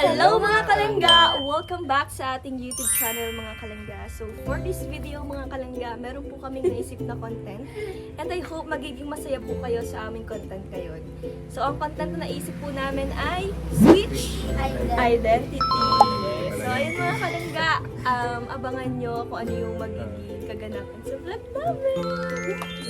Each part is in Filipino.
Hello mga kalangga! Welcome back sa ating YouTube channel mga kalangga. So for this video mga kalangga, meron po kaming naisip na content and I hope magiging masaya po kayo sa aming content ngayon. So ang content na naisip po namin ay Switch Identity. So ayun mga kalangga, abangan nyo kung ano yung magiging kaganapan sa vlog namin.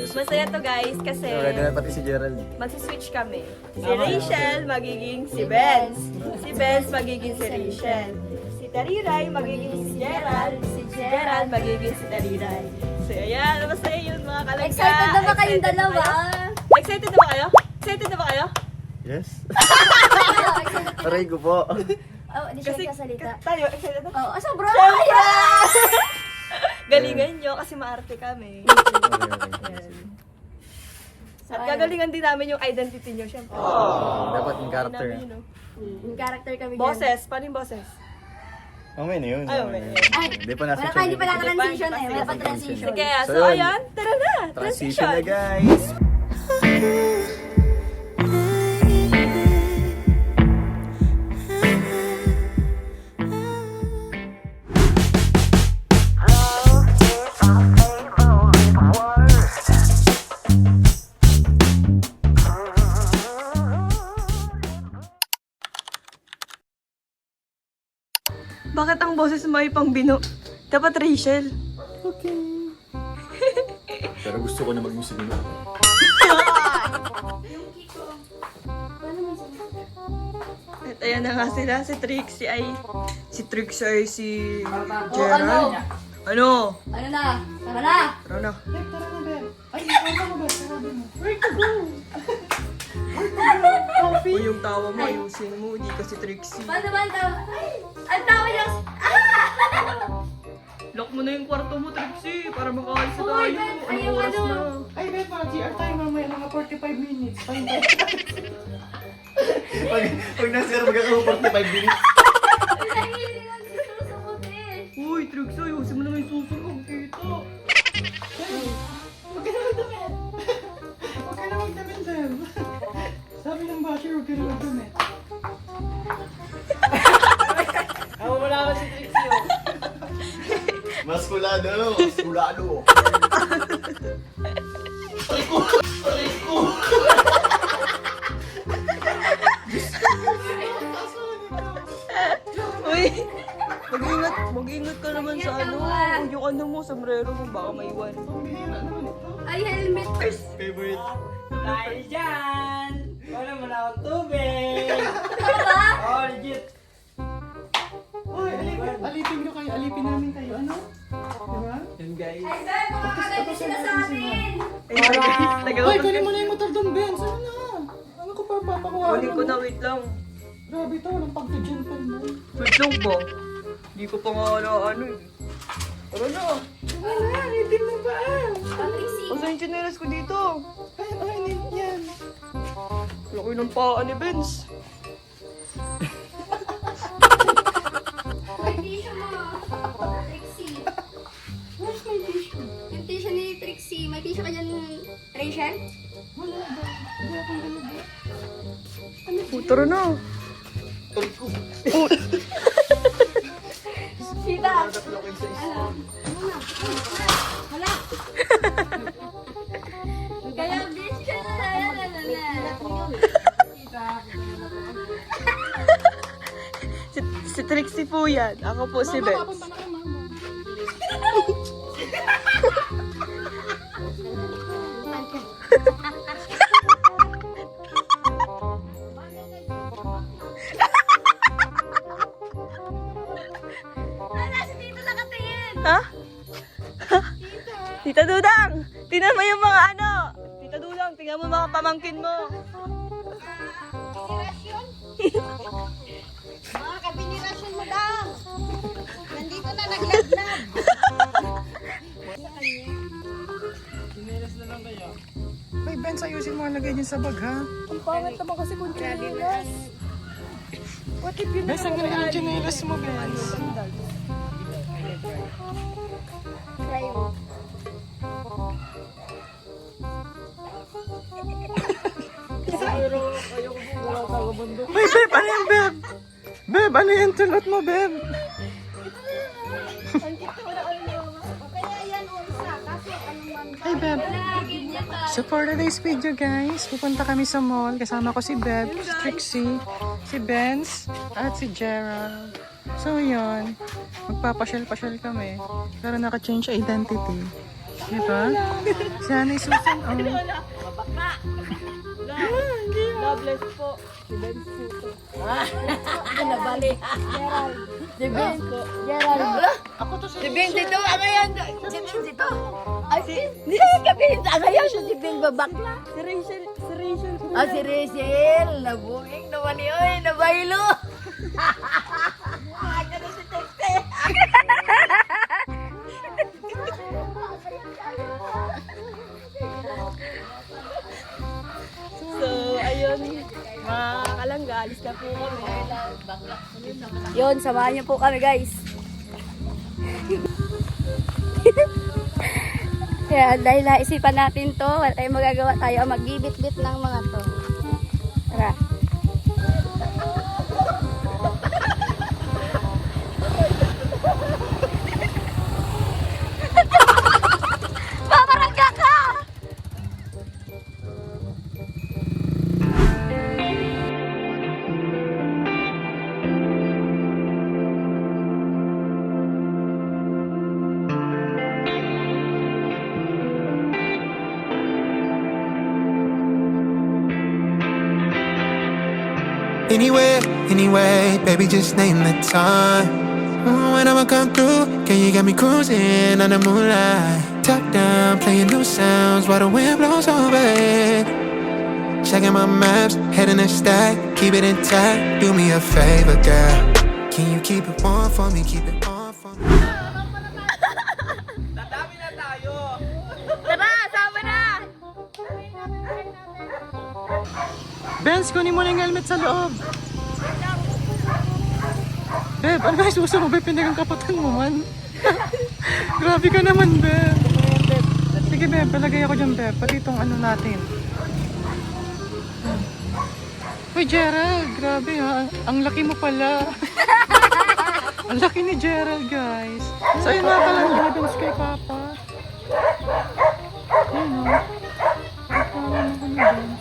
Masaya to guys kasi Ready na pati si Gerald. magsiswitch kami. Si Rachel magiging si Benz. Si Benz magiging si Rachel. Si Tariray magiging si Gerald. Si Gerald magiging si Tariray. So ayan, masaya yun mga kalangga. Excited na ba kayong dalawa? Excited na ba kayo? Excited na ba kayo? Yes. Aray ko po. Oh, di siya kasalita. Tayo, excited na? Oh, sobra! Galingan nyo kasi maarte kami. Ayan. At gagalingan din namin yung identity nyo, syempre. Dapat yung character. Namin yun, oh. Yung character kami Boses, paano yung boses? Okay na yun. Ay, okay na okay. yun. Ay, Hindi pa nasa wala pa, hindi pa training. naka-transition eh. Wala pa transition. Sige, so So, yun. ayan, tara na! Transition na guys. Bakit ang boses mo ay pang bino? Dapat Rachel. Pero gusto ko na mag-music na. At ayan na nga sila, si Trixie ay... Si Trixie ay si... ano? Gerald. Ano? Ano na? Tara na! Tara na. O yung tawa mo, ayusin mo, hindi kasi Trixie. Paano ba ang tawa? Ay! Ang tawa niya! Lock mo na yung kwarto mo, Trixie, para makaalis na Oh my tayo. God, Anong ayaw oras ano? na? Ay, may mga GR tayo mamaya, mga 45 minutes. Pag nasira magkakaroon 45 minutes. Nahihiling ang susunod eh! Uy, Trixie, ayusin mo naman yung susunod dito. Huwag ka na magdamit. Huwag ka na magdamit, Sam. Sabi ng basher, huwag ka na magdamit. Ako mo naman si Trixie, oh. Maskulado. Maskulado. Uy, mag-ingat ka naman sa ano. Yung ano mo, sombrero mo, baka maiwan. Ay, helmet! Favorite. Dahil dyan! Wala mo na akong tubig! Ba? Oh, legit! Uy, alipin nyo kayo. Alipin namin kayo. Ano? Diba? Yun guys. Ay, Ben! Makakaganti sila sa amin! Ay, Uy, kunin mo na yung motor doon, Ben. Sana na. Ano ko pa papakuha? Kunin ko na, wait lang. Grabe to, walang pagtudyan pa mo. Wait lang ba? Hindi ko pa nga ano eh. Tara na. Wala, hindi mo ba? Patrixie! Asa yung chinelas ko dito? Ay, yan. Laki ng paa ni Benz. May tissue mo! Trixie! Where's my tissue? Yung tissue ni Trixie. May tissue ka dyan, Rachel? Wala ba? Hindi akong gano'n. Tara na. Sita! Hala! Kaya bitch ka na! Si Trixie po yan. Ako po si Benz. Papunta na kay mama. Hala, si Tito nakatingin! Ha? Tita Dudang! Tingnan mo yung mga ano! Tita Dudang, tingnan mo mga pamangkin mo. Binirasyon? Mga kabinirasyon mo lang. Nandito na naglagnab. May Ben, ayusin mo ang lagay niyo sa bag, ha? Ang pangit naman kasi kung chinelas. What if yun Ben, ang galing ang chinelas mo, Ben. Try mo. Wait, babe, ano yung babe? Babe! Beb, ano yung tulot mo, Beb? Ang cute mo na kaya yan unsa. Kaso ano man. Hey, Beb. So for today's video, guys, pupunta kami sa mall. Kasama ko si Beb, si Trixie, si Benz, at si Gerald. So yun, magpapasyal-pasyal kami. Pero naka-change identity. Diba? Si Hanay Susan, oh. Loveless po. Si Benz po to. Nabali. Gerald. Si Ben. Gerald. Ako to si Ben dito. Ano yan? Si Ben dito. Ay, hindi ka Ben. Ano yan? Si Ben babakla. Si Rachel. Si Rachel. Ah, si Rachel. Nabuging naman yun. Nabaylo. Ganun si Tekte. So, ayun. Mga kalangga, alis na po kami. Yun, samahan niyo po kami, guys. Kaya dahil naisipan natin to, wala tayong magagawa tayo ang magbibit-bit ng mga to. Tara. Paparangga ka! Anyway, baby, just name the time. When I'ma come through, can you got me cruising on the moonlight? Top down, playing new sounds while the wind blows over it. Checking my maps, heading the stack, keep it intact. Do me a favor, girl. Can you keep it warm for me? Keep it on for me. Dadami na tayo. Tara, sama na! Benz, kunin mo na yung helmet sa loob. Beb, ano ba yung suso mo? Beb, pinagang kapatan mo man. Grabe ka naman, Beb. Sige, Beb, palagay ako dyan, Beb. Pati itong ano natin. Uy, Gerald, grabe ha. Ang laki mo pala. Ang laki ni Gerald, guys. So, ayun nga palang guidance kay Papa. Ayun o. Parang ako ni Benz.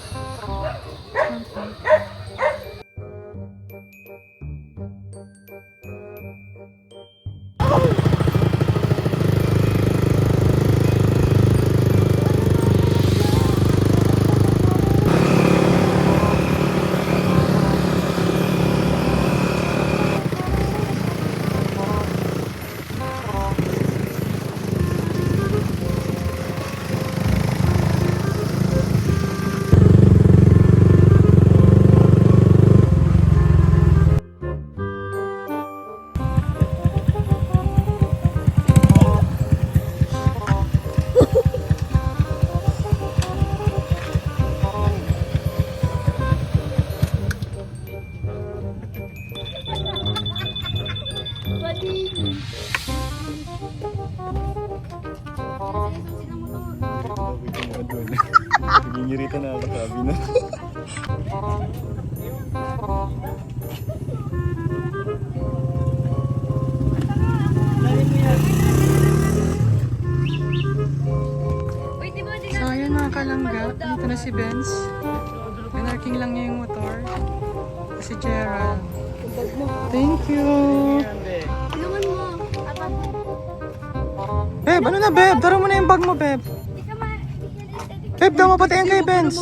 Nangingirita na ako, sabi na. So ayun mga kalangga, dito na si Benz. Pinarking lang niya yung motor. Si Gerald. Thank you. Tulungan mo. Beb, ano na Beb? Dara mo na yung bag mo, Beb. Beb, daw mo pati yung kay Benz.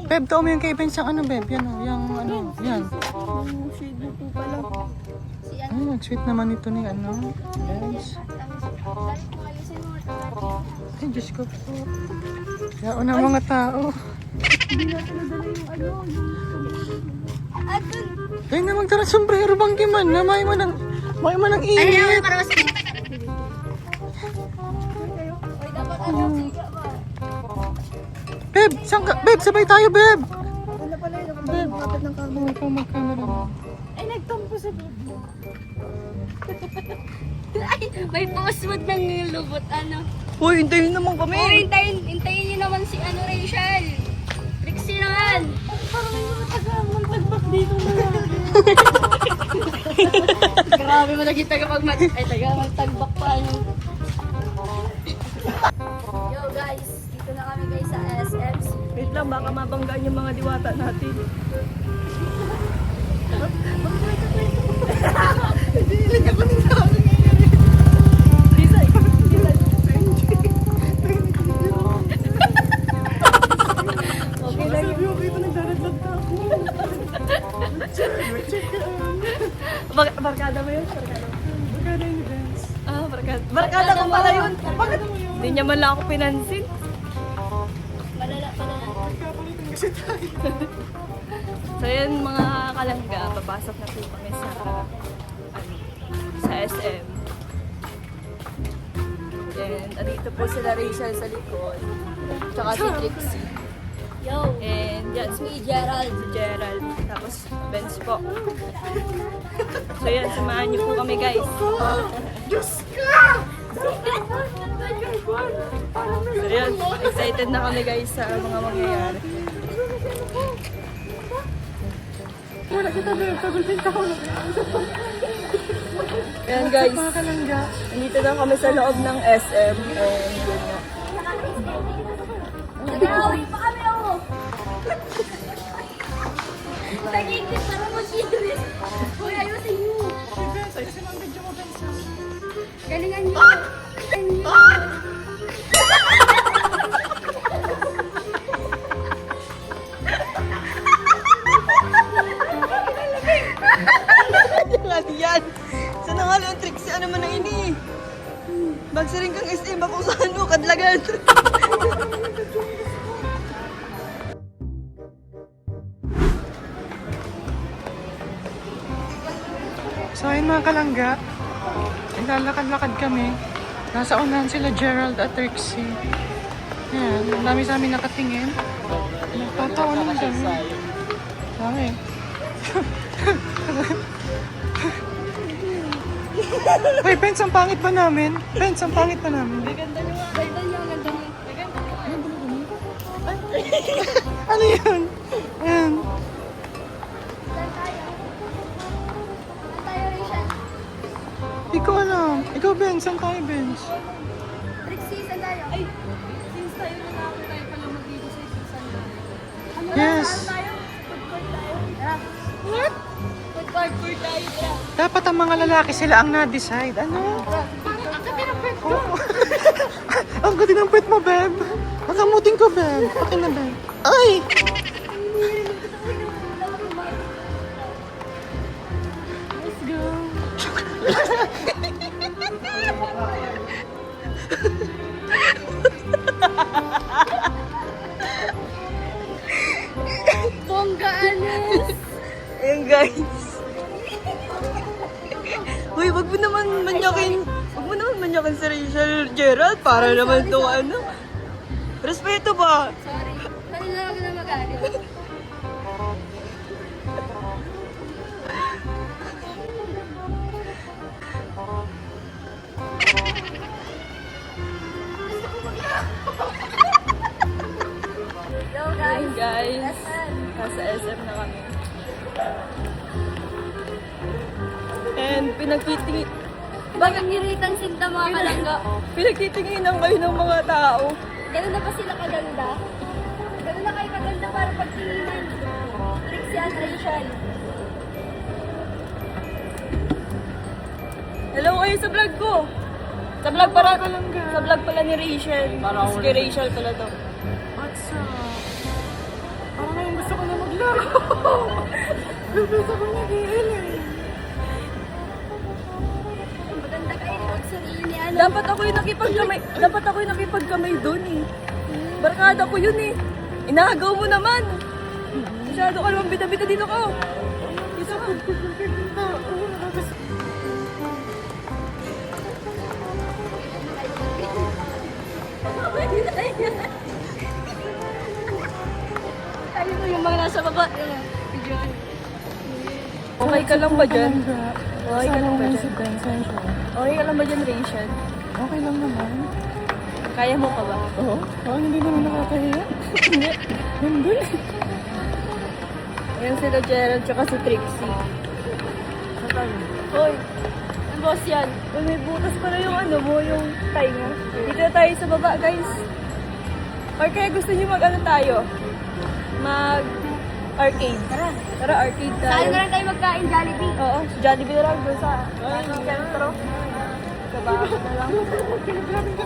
Beb, daw mo yung kay Benz yung ano, Beb. Yan o, yung ano, yan. Ay, nag-sweet naman ito ni ano, Benz. Ay, Diyos ko po. Kaya na mga tao. Ay, na magdala sombrero banggiman na may mo ng init. Para mas Beb, saan ka? Beb, sabay tayo, Beb. Wala pala yun. Beb, kapit ng camera. Huwag kang mag-camera. Ay, nagtampo sa video. Ay, may post-mood ng lubot, ano. Uy, hintayin naman kami. Oh, hintayin niyo naman si ano, Rachel. Trixie naman. Parang may mga taga-mantagbak dito na. Grabe mo nakita kapag ay, taga, magtagbak pa yun. Yo guys, dito na kami guys sa SM. Wait lang, baka mabanggaan yung mga diwata natin. Okay lang yun. Barkada mo yun? Barkada yun, Vince. Ah, barkada. Barkada ko pala yun. Bakit? Hindi niya man lang ako pinansin. Malala. So yun mga kalangga, papasok na po kami sa SM. And andito po sila Rachel sa likod. Tsaka si Trixie. Yo, And yan it's me, Gerald. si Gerald. Tapos Benz po. So yan, samahan niyo po kami guys. So yan, excited na kami guys sa mga mangyayari. Ayan guys, nandito na kami sa loob ng SM. And yun nga. Nag-aaway pa kami, oh! Nagigit, parang mag-iris. Uy, ayusin mo. Galingan niyo. Galingan niyo. Yan. Sana nga lang, Trixie, ano man na ini? Magsiring kang SM, ako saan mo, kadlagan. So ayun mga kalangga, naglalakad-lakad kami. Nasa unahan sila Gerald at Trixie. Ayan, ang dami sa amin nakatingin. Nagtatawa naman kami. Dami. Uy, Pens, ang pangit pa namin. Pens, ang pangit pa namin. Ganda niyo. Ano yun? Ayan. Saan tayo, Rachel? Hindi ko alam. Ikaw, Ben. Saan tayo, Ben? Trixie, saan tayo? Ay, Since tayo na namin tayo pala mag-video sa isang Yes. Tara. What? Food court tayo, tara. Dapat ang mga lalaki sila ang na-decide. Ano? Oo. Ang ganda ng pet mo, Beb. Ang kamuting ko, Beb. Okay na, Beb. Ay! Let's go. Bongga, Anis. Ayan, guys. Uy, wag mo naman manyakin si Rachel Gerald para naman to ano. Respeto ba? Sorry. Kanina lang ako na mag-aari. Yo guys. guys. Nasa SM na kami. And Bakit ngiritan sinta mga kalangga? pinagtitinginan kayo ng mga tao. Ganun na ba sila kaganda? Ganun na kayo kaganda para pagtinginan. Trixie at Rachel. Hello kayo sa vlog ko. Sa vlog pala ni Rachel. Mas kay Rachel pala to. What's up? Parang ngayon gusto ko na maglaro. Gusto ko mag-iilay. Maganda kayo pag sarili ni ano. Dapat ako yung nakipagkamay doon eh. Barkada ko yun eh. Inagaw mo naman. Masyado ka naman bita-bita dito ko. Dito ka. Ayun ko yung mga nasa baba. Okay ka lang ba dyan? Okay ka lang ba dyan? Okay ka lang ba dyan, Rachel? Okay lang naman. Kaya mo pa ba? Oo. Hindi naman nakakahiya. Hindi. Ayan sila Gerald tsaka si Trixie. Hoy, ang boss yan. Uy, may butas pala yung ano mo, yung tie mo. Dito na tayo sa baba, guys. Or kaya gusto niyo mag-ano tayo? Mag-arcade. Tara, arcade tayo. Saan na lang tayo magkain, Jollibee? Oo, Jollibee na lang doon sa sentro. Sa baba na lang.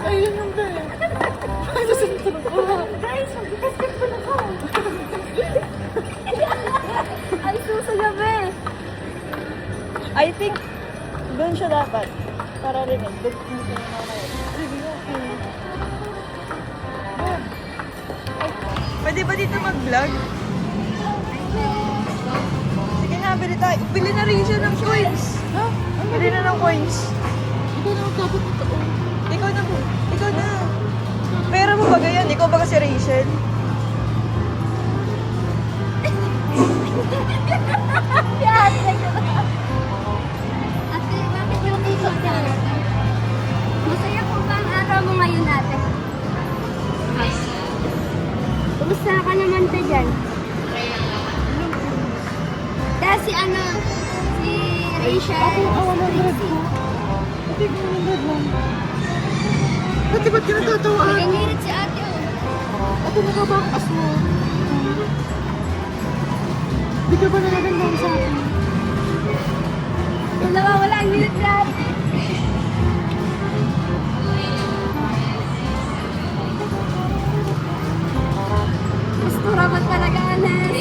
Ayun yung bed. Guys, mag-test ko na ko. Ay, susagabi. I think, doon siya dapat. Para rin eh. Doon siya na Pwede ba dito mag-vlog? Sige na, bili tayo. Bili na rin siya ng coins. Ha? Bili na ng coins. Ikaw na po. Ikaw na. Pera mo ba ganyan? Ikaw ba kasi Rachel? Yan! Ate, bakit yung t-shirt ka? Masaya po ba ang araw mo ngayon, ate? Kumusta ka naman ta dyan? Dahil si ano, si Rachel. Ate, ba't ka natatawa? Nagangirit si ate, oh. Ate, nakabakas mo. Di ka ba nalagandang sa akin? Yung nawawala ang minute lahat. Gusto rapat talaga, Anas.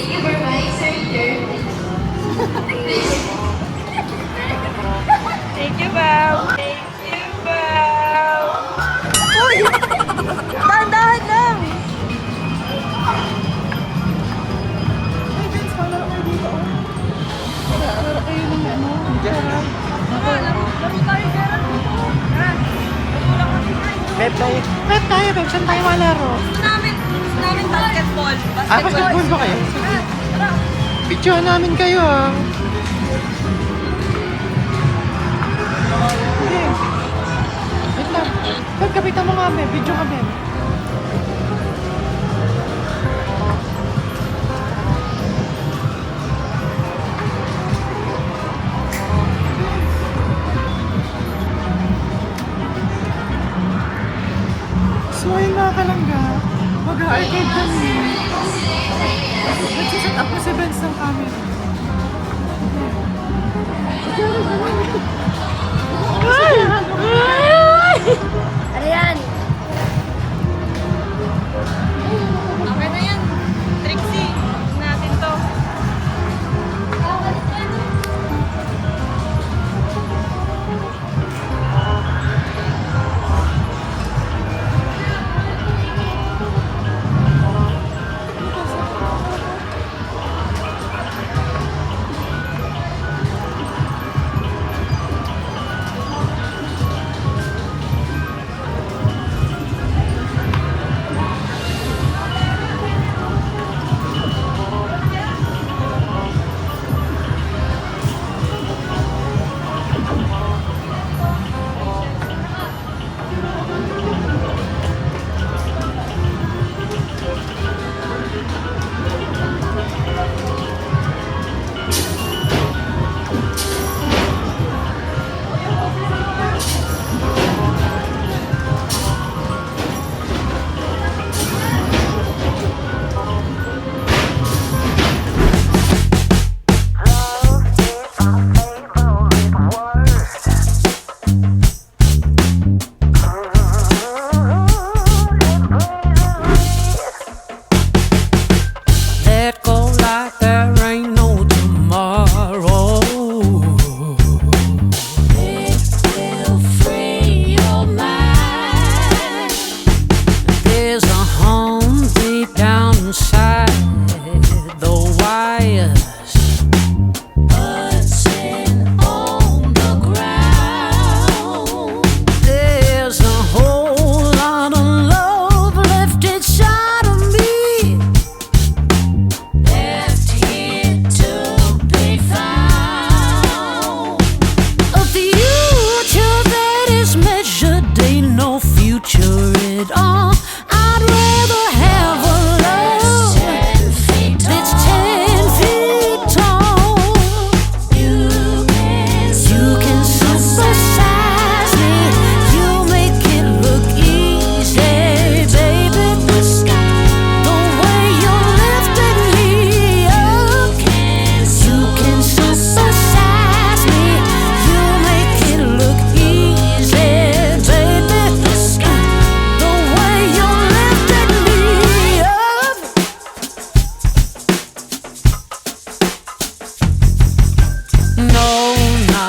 Thank you, Bow. Thank you, Bow. Uy! Dahan-dahan lang! Beb tayo. Beb, saan tayo malaro? Gusto namin basketball. Basketball ba kayo? Picture namin kayo ah. Hindi. Wait lang. Beb, kapitan mo nga, Beb. Video ka, Beb. So, ayun mga kalangga, mag-arcade kami. Nagsiset up ko si Benz ng camera. Ano yan? Okay na yan. Trixie, natin to.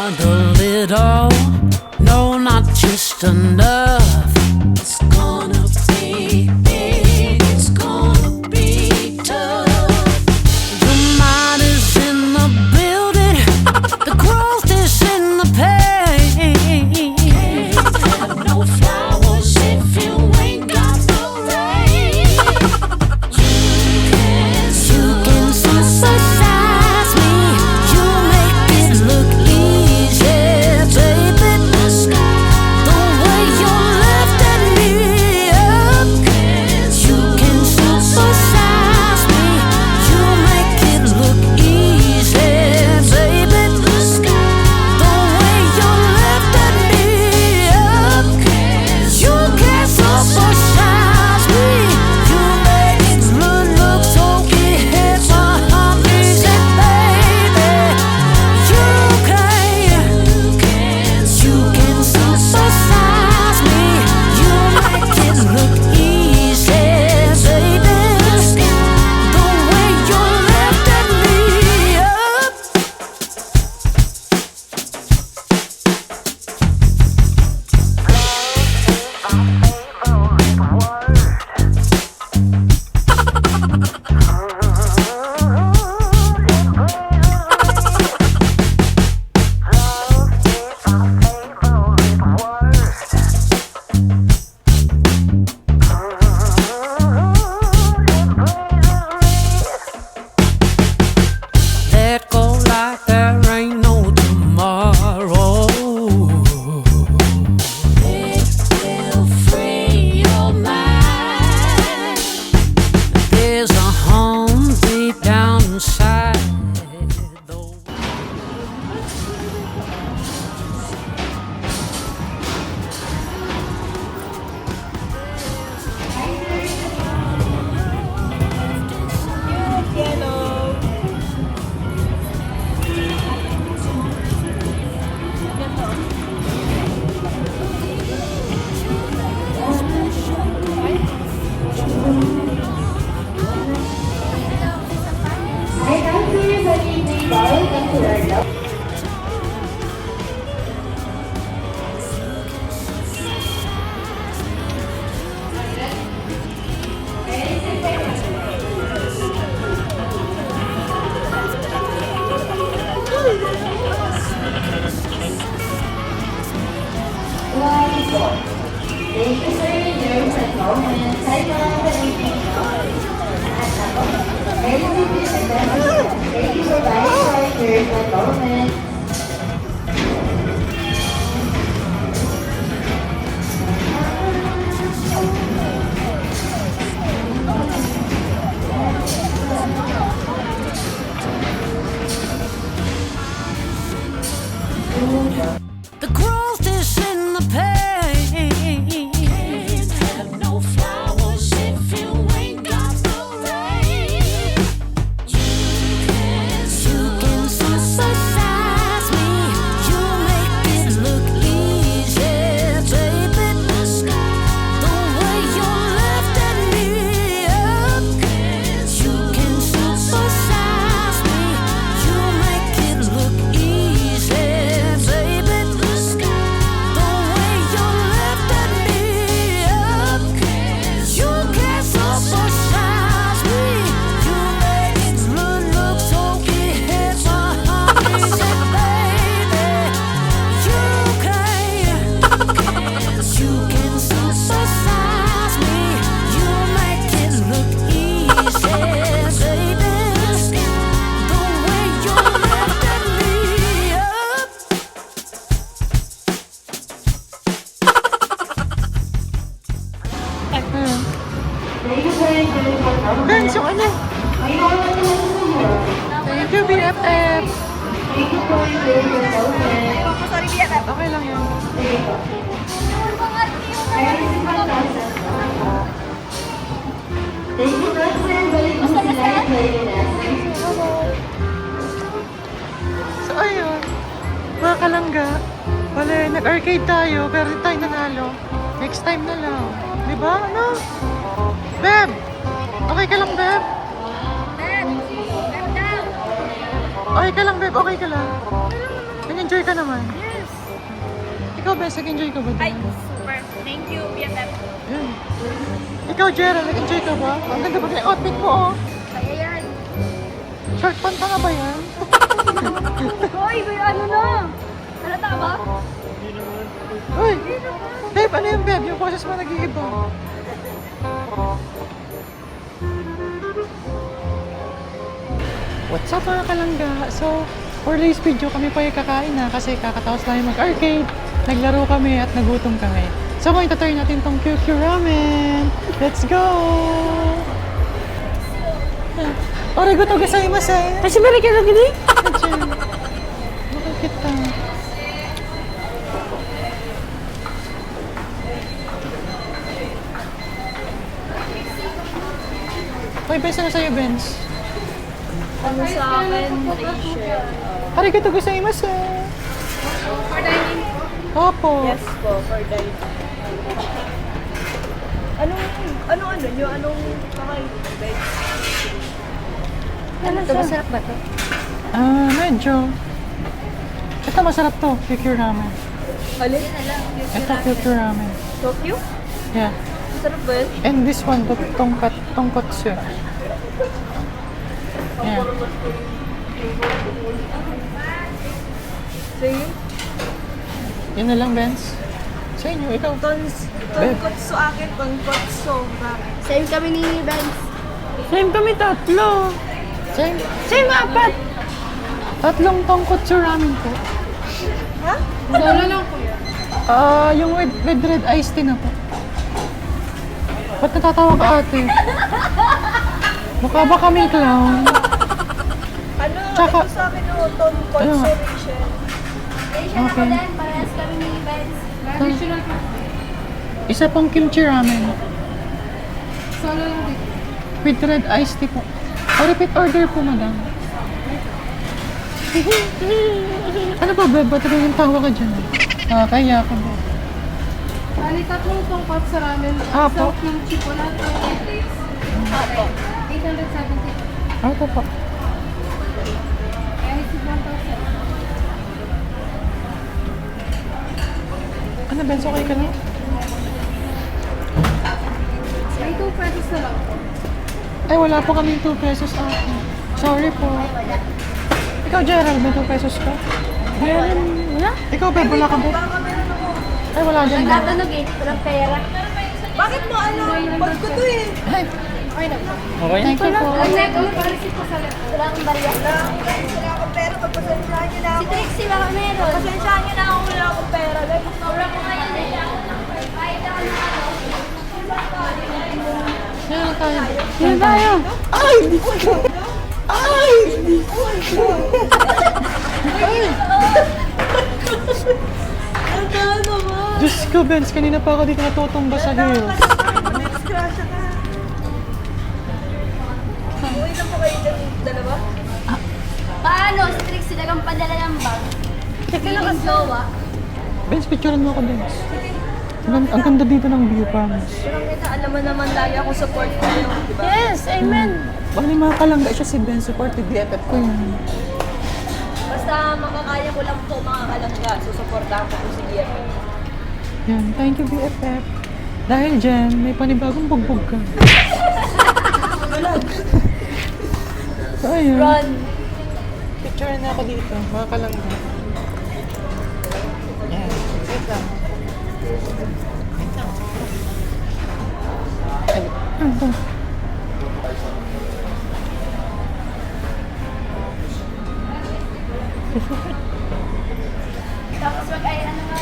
want a little, no, not just enough. It's gonna be big, it's gonna be tough. The mind is in the building, the growth is in the pain. Can't have no flowers if you ain't got no rain. You can supersize me, you make it look easy, baby. The way you lifted me up, you can supersize me, you make it look easy, baby. The way you lifted me up, you can supersize me, you make it look so easy, my easy, baby. You can supersize me, you make it look easy, baby. The way you lifted me up. Let go like there ain't no tomorrow. It will free your mind. There's a home deep down inside. The growth is in the pain. Can't have no flowers if you ain't got no rain. You can supersize me, you make it look easy, baby. The way you lifted me up, you can supersize me, you make it look easy, baby. The way you lifted me up, you can supersize me, you make it look so easy, baby. You can supersize me, you make it look easy, baby. The way you lifted me up. Benz, yung ano? Thank you, BFF. Sorry, BFF. Okay lang yan. So, ayun. Mga kalangga. Wala, nag-arcade tayo, pero hindi tayo nanalo. Next time na lang. Diba? Ano? Beb! Okay ka lang, Beb? Okay ka lang, Beb? Okay ka lang? Enjoy Nag-enjoy ka naman? Yes. Ikaw, Bes, nag-enjoy ka ba? Ay, super. Thank you, BFF. Yan. Ikaw, Jera, nag-enjoy ka ba? Ang ganda ba yung outfit mo, oh. Kaya yan. Short pants nga ba yan? Hoy, ano na? Halata ka ba? Uy! Babe, ano yung babe? Yung boses mo nag-iiba. What's up mga kalangga? So, for today's video kami po yung kakain na kasi kakataos lang yung mag-arcade. Naglaro kami at nagutom kami. So, ngayon tatry natin tong QQ Ramen. Let's go! Origato gozaimasu! Hashimari ka lagi ni? Bakit kita? May best na sa'yo, Benz. Ano sa akin, Rachel? Arigato gozaimasu! For dining? Opo. Yes po, for dining. Anong nyo? Anong kakain? Ano to? Masarap ba to? Medyo. Ito masarap to, QQ Ramen. Alin? Ito QQ Ramen. Tokyo? Yeah. Masarap ba yun? And this one, tonkotsu. Yeah. Sige. Yun na lang, Benz. Sa inyo, ikaw. Tonkotsu akin, tonkotsu. Same kami ni Benz. Same kami, tatlo. Same apat. Tatlong tonkotsu ramen po. Ha? Solo lang po yun. Yung with red iced tea na po. Ba't natatawa ka, ate? Mukha ba kaming clown? Ano? Tsaka- Ito sa akin o, tonkotsu, Ano? Rachel. Asian ako Okay. din. Parehas kami ni Benz. Traditional po. Isa pong kimchi ramen. Solo lang din. With red iced tea po. O repeat order po, madam. Ano ba, Beb? Ba't yung tawa ka dyan? Kaya ka ba? Bali, tatlong tongkot sa ramen. Apo. Isang kimchi po lahat ng days. Apo. 870. Ito po. Kaya higit 1,000. Ano, Benz? Okay ka na? Ay, 2 pesos na lang po. Ay, wala po kaming 2 pesos ako. Sorry po. Ikaw, Gerald, may 2 pesos ka? Wala? Ikaw, Beb, wala ka ba? Ay, wala dyan. Beb. Nagtatanog eh. Walang pera. Bakit mo alam? Bag ko to eh. Ay, Okay na. thank you po. Ang net, ulit parisin po sa left. Wala akong barya. Wala akong pera, pagpasensyahan nyo na Si ako. Trixie, baka meron. Pasensyahan nyo na ako, wala akong pera. Wala ko ngayon eh. Bayad ako ng ano. Yan na tayo. Yan tayo. Diyos ko, Benz, kanina pa ako dito natutumba sa hills. Disgrasya ka. Uwi na po kayo dyan, dalawa? Paano? Si Trixie nagang padala ng bag. Teka lang ang jowa. Benz, picturean mo ako, Benz. Ang ganda dito ng view, promise. Pero kita, alam mo naman lagi ako support ko yung, di ba? Yes, amen. Bali mga kalangga siya si Benz, supported BFF ko yun. Basta makakaya ko lang po mga kalangga, susuportahan ko po si BFF. Yan, thank you BFF. Dahil dyan, may panibagong bugbog ka. So, ayun. Run! Picture na ako dito, mga kalangga. Yan, wait lang. Wait lang. Ay, ano to? Tapos mag-ay, ano nga,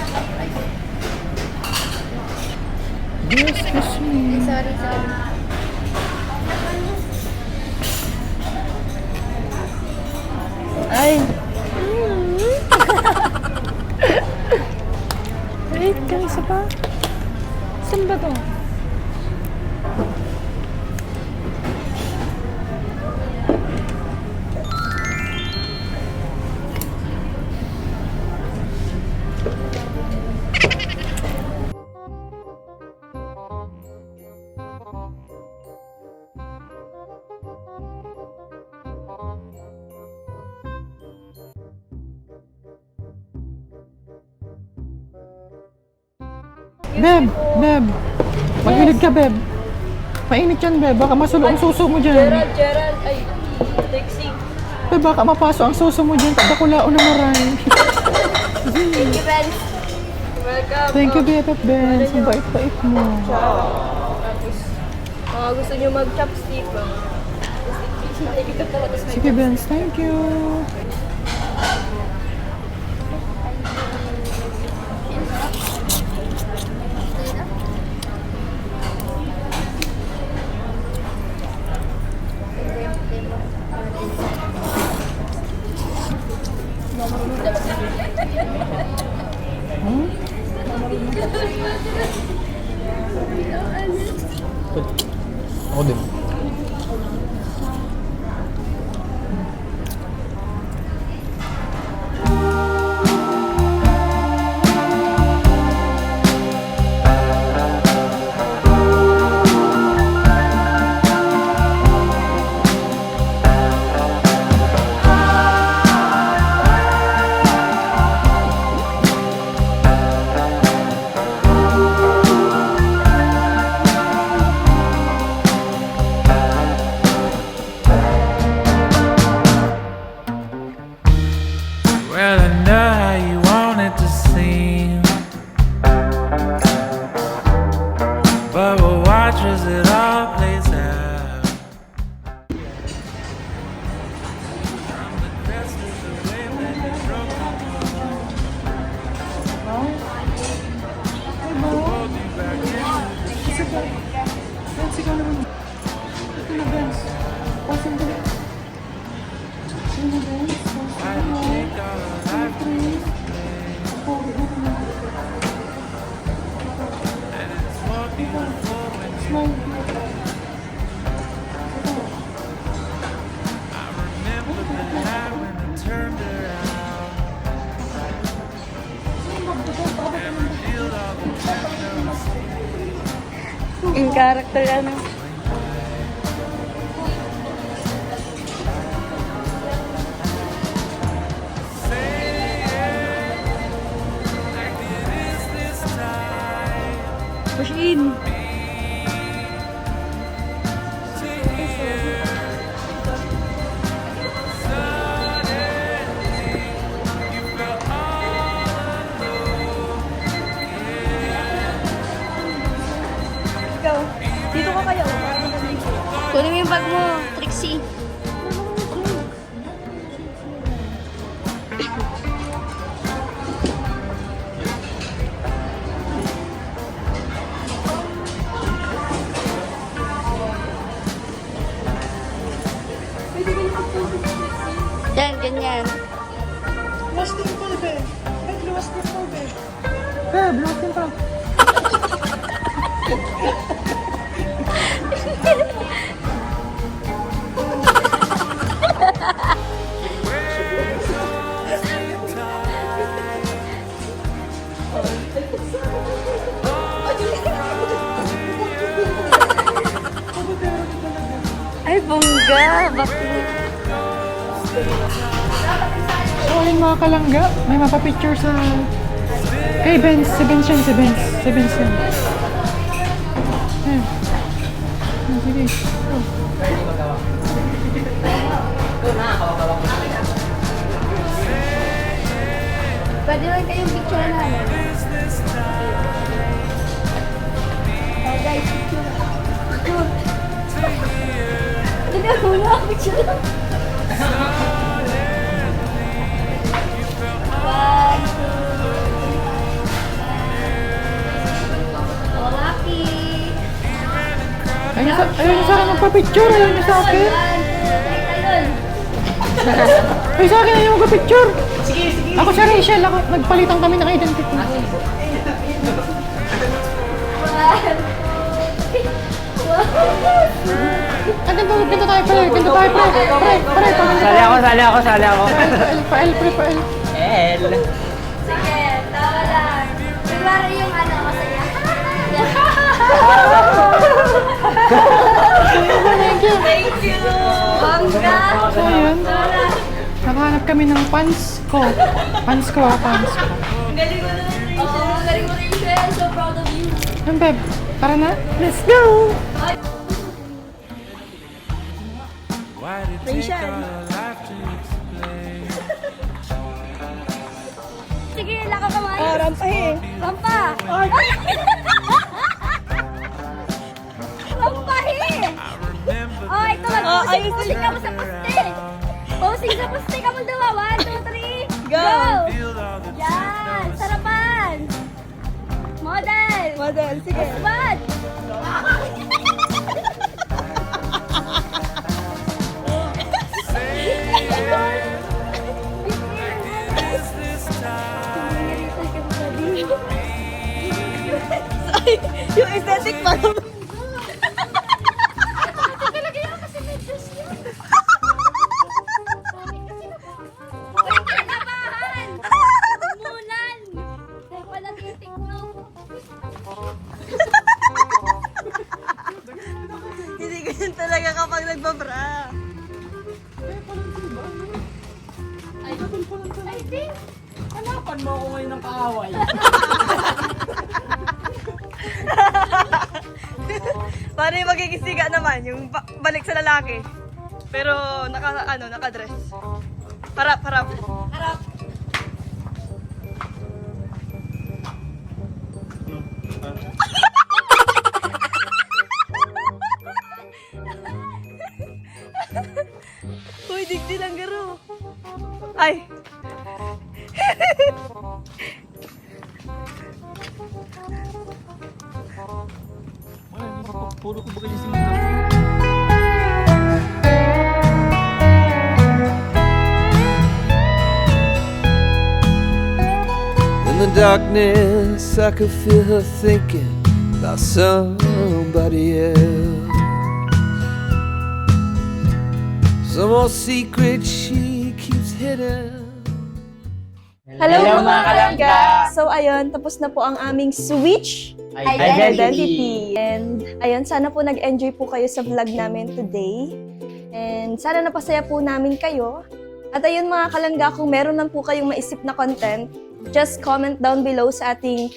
Excuse me. sorry. Ay! Wait, kan isa pa? Saan ba to? Beb, Beb. Magilid ka, Beb. Mainit yan, Beb. Baka masulo ang suso mo dyan. Gerald, ay, Trixie. Beb, baka mapaso ang suso mo dyan. Tabakulao na maray. Thank you, Ben. Welcome. Thank you, Beb, Ben. Ang bait-bait mo. Tapos, gusto nyo mag-chopstick ba? Sige, Ben. Thank you. Ako din. Well, I know how you want it to seem, but we'll watch as it all plays out. From the crest of the wave that you broke hold you back Benz, ikaw naman. Ito na, Benz. Pasan ka na. Ito na, Benz. Why do you think all of life and it's more beautiful when you I remember the night when I turned around and revealed all the tender Yung character ano. like it is this time Push in. to hear. Suddenly, you felt all alone. Ikaw, dito ka kayo. Kunin mo yung bag mo, Trixie. Yan, ganyan. Beb, lost din pa. Ay, bongga. Bakit? So, ayun mga kalangga. May mapapicture sa... Kay Benz. Si Benz yan, si Benz. Si Benz yan. Ayan. Ayan, sige. Go. Pwede lang kayong picture na. Oh guys, picture. Picture. Hindi ako na, picture. One, two. Oh, happy. Ayun sa akin magpapicture. Ayun sa akin. Ayun. Ay, sa akin ayaw magpapicture. Ako si Rachel. Ako, nagpalitan kami ng identity. Ganto tayo, pre. Ganto tayo, pre. Sali ako. Pael, pre. L. Sige, tawa lang. Siguro yung ano, masaya. Thank you! Bongga. So, yun. Nakahanap kami ng pants ko. Pants ko. Galing mo na, Rachel. Oh, galing mo rin siya. So proud of you. Yan, Beb. Tara na. Let's go! Sige, laka ka man. Rampa eh. Rampa! Rampahi! Oh, ito mag-posing ka mo sa poste. Posing sa poste ka mo dawa. 1, 2, 3, go! Yan! Sarapan! Model! Model, sige. Husband! Yung aesthetic pa naman. Kinabahan! Mulan! Kaya pala titikno. Hindi ganyan talaga kapag nagbabra. I think, Hanapan mo ako ngayon ng kaaway. Paano yung magiging siga naman? Yung balik sa lalaki. Pero naka-dress. Harap. Harap. Uy, digdi lang garo. Ay. Puro ko ba kayo si In the darkness, I could feel her thinking about somebody else. Some old secret she keeps hidden. Hello mga kalangga! So ayun, tapos na po ang aming Switch Identity. And ayun, sana po nag-enjoy po kayo sa vlog namin today. And sana napasaya po namin kayo. At ayun mga kalangga, kung meron lang po kayong maisip na content, just comment down below sa ating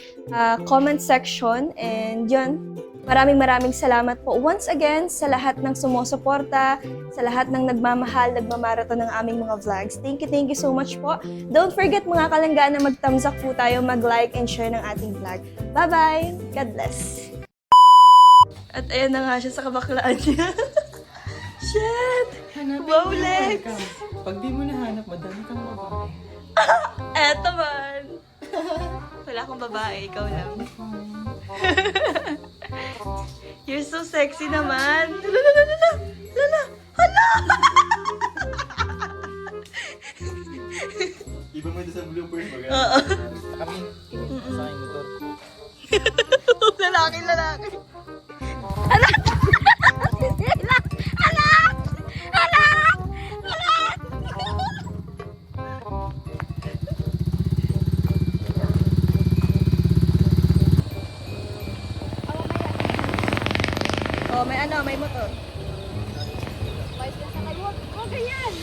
comment section. And yun, maraming salamat po once again sa lahat ng sumusuporta, sa lahat ng nagmamahal, nagmamarathon ng aming mga vlogs. Thank you so much po. Don't forget mga kalangga na mag-thumbs up po tayo, mag-like and share ng ating vlog. Bye-bye! God bless! At ayan na nga siya sa kabaklaan niya. Shit! Wow, Lex! Pag di mo nahanap, madami kang babae. Eto man! Wala akong babae, ikaw lang. You're so sexy naman. Lala! Hala! Iba mo ito sa bloopers mo, Oo. Kami, sa aking motor. Lalaki. Oh, may motor. Huwag ganyan!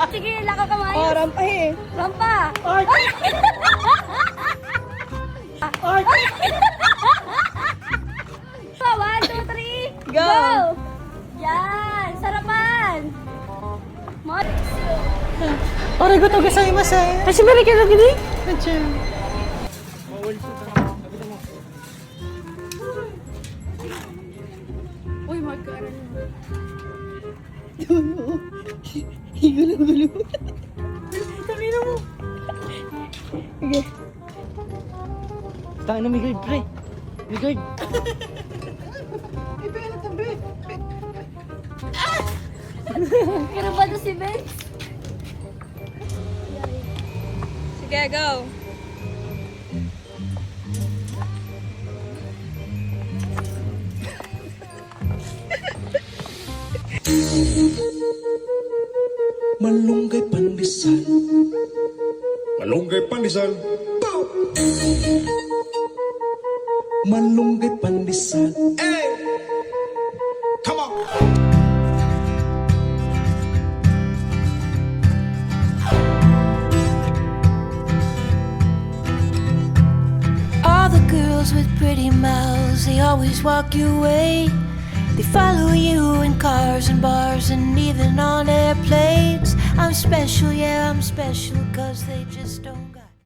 Sige, laka ka man. Oh, rampa eh. Rampa! Ay! 1, 2, 3, Go! Yan! Sarapan! Arigatou gozaimasu. Hashimari ka na gini? Achoo. Uy, magkaroon. Gulo. Tamina mo. Sige. Tayo na, Migard, pre. Migard. Pero ba ito si Ben? Sige, go. Malunggay pandesal. Malunggay pandesal. Malunggay pandesal. Hey! Come on! All the girls with pretty mouths, they always walk your way. They follow you in cars and bars and even on airplanes. I'm special, yeah, I'm special, 'cause they just don't